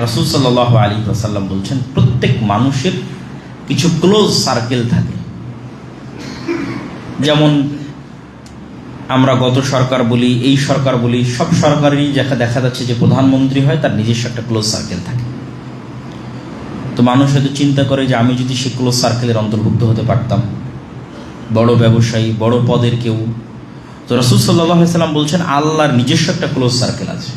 রাসূল সাল্লাল্লাহু আলাইহি ওয়াসাল্লাম বলছেন, প্রত্যেক মানুষের কিছু ক্লোজ সার্কেল থাকে। যেমন আমরা গত সরকার বলি, এই সরকার বলি, সব সরকারেরই দেখা যাচ্ছে যে প্রধানমন্ত্রী হয় তার নিজস্ব একটা ক্লোজ সার্কেল থাকে। তো মানুষ হয়তো চিন্তা করে যে আমি যদি সে ক্লোজ সার্কেলের অন্তর্ভুক্ত হতে পারতাম, বড় ব্যবসায়ী, বড় পদের কেউ। তো রাসূল সাল্লাল্লাহু আলাইহি ওয়াসাল্লাম বলছেন আল্লাহর নিজস্ব একটা ক্লোজ সার্কেল আছে।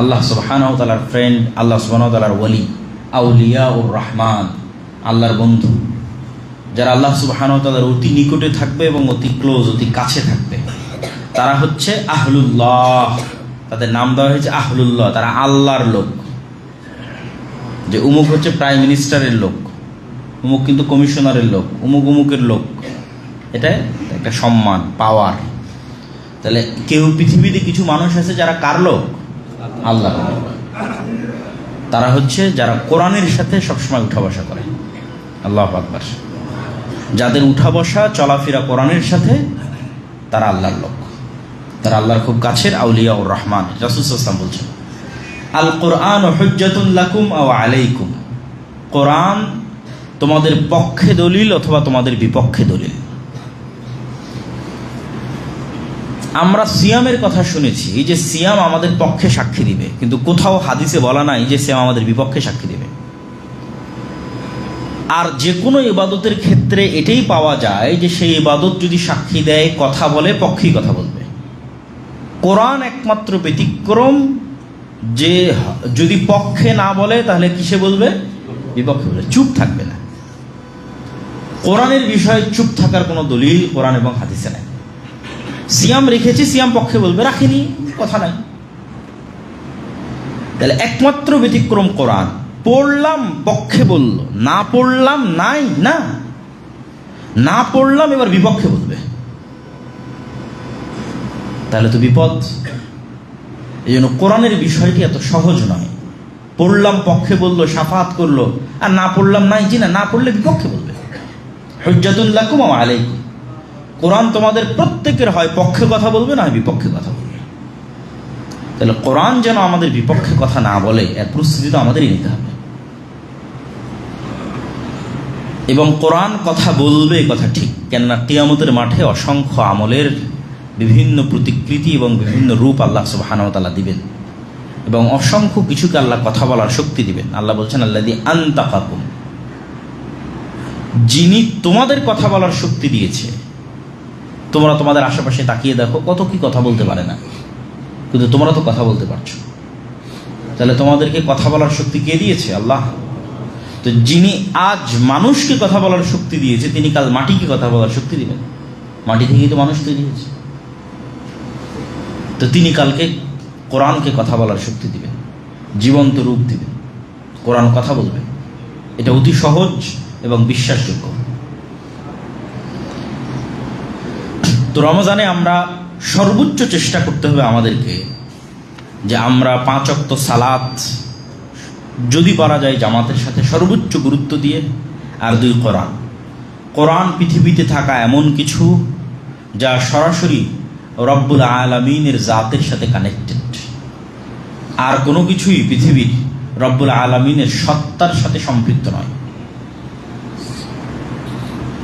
আল্লাহ সুবহানাহু ওয়া তাআলার ফ্রেন্ড, আল্লাহ সুবহানাহু ওয়া তাআলার ওয়ালি, আউলিয়াউর রহমান, আল্লাহর বন্ধু, যারা আল্লাহ সুবহানাহু ওয়া তাআলার অতি নিকটে থাকবে এবং অতি ক্লোজ, অতি কাছে থাকবে, তারা হচ্ছে আহলুল্লাহ। তাদের নাম দেওয়া হয়েছে আহলুল্লাহ, তারা আল্লাহর লোক। যে উমুক হচ্ছে প্রাইম মিনিস্টারের লোক, উমুক কিন্তু কমিশনারের লোক, উমুক উমুকের লোক, এটা একটা সম্মান, পাওয়ার। তাহলে কেউ পৃথিবীতে কিছু মানুষ আছে যারা কার লোক? আল্লাহ। তারা হচ্ছে যারা কোরআনের সাথে সবসময় উঠা বসা করে। আল্লাহু আকবার। যাদের উঠা বসা চলাফেরা কোরআনের সাথে, তারা আল্লাহর লোক, তারা আল্লাহর খুব কাছের আউলিয়াউর রহমান। রাসূল সাল্লাল্লাহু আলাইহি ওয়াসাল্লাম বলছেন, আল কোরআন হুজ্জাতুন লাকুম আও আলাইকুম। কোরআন তোমাদের পক্ষে দলিল অথবা তোমাদের বিপক্ষে দলিল। আমরা সিয়ামের কথা শুনেছি, এই যে সিয়াম আমাদের পক্ষে সাক্ষী দিবে, কিন্তু কোথাও হাদিসে বলা নাই যে সিয়াম আমাদের বিপক্ষে সাক্ষী দিবে। আর যে কোনো ইবাদতের ক্ষেত্রে এটাই পাওয়া যায় যে সেই ইবাদত যদি সাক্ষী দেয়, কথা বলে, পক্ষেই কথা বলবে। কোরআন একমাত্র ব্যতিক্রম যে যদি পক্ষে না বলে তাহলে কিসে বলবে? বিপক্ষে বলবে, চুপ থাকবে না। কোরআনের বিষয়ে চুপ থাকার কোনো দলিল কোরআন এবং হাদিসে নাই। সিয়াম রেখেছি, সিয়াম পক্ষে বলবে, রাখিনি, কথা নাই। তাহলে একমাত্র ব্যতিক্রম কোরআন। পড়লাম, পক্ষে বলল, না পড়লাম, নাই, না, না পড়লাম, এবার বিপক্ষে বলবে, তাহলে তো বিপদ। এই জন্য কোরআনের বিষয়টি এত সহজ নয়। পড়লাম, পক্ষে বললো, শাফাত করলো, আর না পড়লাম, নাই, জি না, না পড়লে বিপক্ষে বলবে। হুজ্জাতুল লাকুম ওয়া আলাইকুম। কোরআন তোমাদের প্রত্যেকের হয় পক্ষে কথা বলবে, না বিপক্ষে কথা বলবে। তাহলে কোরআন যেন আমাদের বিপক্ষে কথা না বলে, এর প্রস্তুতি তো আমাদেরই নিতে হবে। এবং কোরআন কথা বলবে, কথা ঠিক, কেননা কিয়ামতের মাঠে অসংখ্য আমলের বিভিন্ন প্রতিকৃতি এবং বিভিন্ন রূপ আল্লাহ সুবহানাহু ওয়া তাআলা দিবেন, এবং অসংখ্য কিছুকে আল্লাহ কথা বলার শক্তি দিবেন। আল্লাহ বলছেন, আল্লাযী আনতাকাকুম, যিনি তোমাদের কথা বলার শক্তি দিয়েছে। তোমরা তোমাদের আশেপাশে তাকিয়ে দেখো, কত কি কথা বলতে পারে না, কিন্তু তোমরা তো কথা বলতে পারছো। তাহলে তোমাদেরকে কথা বলার শক্তি কে দিয়েছে? আল্লাহ। তো যিনি আজ মানুষকে কথা বলার শক্তি দিয়েছে, তিনি কাল মাটিকে কথা বলার শক্তি দিবেন। মাটি থেকেই তো মানুষ তৈরি হয়েছে। তো তিনি কালকে কোরআনকে কথা বলার শক্তি দিবেন, জীবন্ত রূপ দিবেন, কোরআন কথা বলবে। এটা অতি সহজ এবং বিশ্বাসযোগ্য। তো রমজানে আমরা সর্বোচ্চ চেষ্টা করতে হবে আমাদেরকে যে আমরা 5 ওয়াক্ত সালাত যদি পারা যায় জামাতের সাথে সর্বোচ্চ গুরুত্ব দিয়ে, আর 2 কোরআন। কোরআন পৃথিবীতে থাকা এমন কিছু যা সরাসরি রব্বুল আলামিনের জাতের সাথে কানেক্টেড। আর কোনো কিছুই পৃথিবীর রব্বুল আলামিনের সত্তার সাথে সম্পৃক্ত নয়।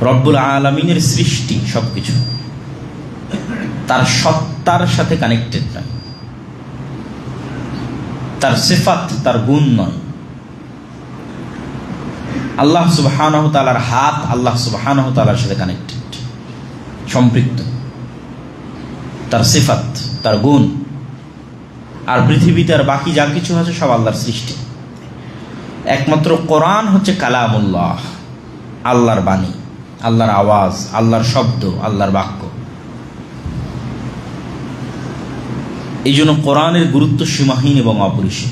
রব্বুল আলামিনের সৃষ্টি সবকিছু তার সত্তার সাথে কানেক্টেড নয়, তার সিফাত, তার গুণ নয়। আল্লাহ সুবহানাহু তাআলার হাত আল্লাহ সুবহানাহু তাআলার সাথে কানেক্টেড, সম্পৃক্ত, তার সিফাত, তার গুণ। আর পৃথিবীতে আর বাকি যা কিছু আছে সব আল্লাহর সৃষ্টি। একমাত্র কোরআন হচ্ছে কালামুল্লাহ, আল্লাহর বাণী, আল্লাহর আওয়াজ, আল্লাহর শব্দ, আল্লাহর বাক্য। এই জন্য কোরআনের গুরুত্ব সীমাহীন এবং অপরিসীম।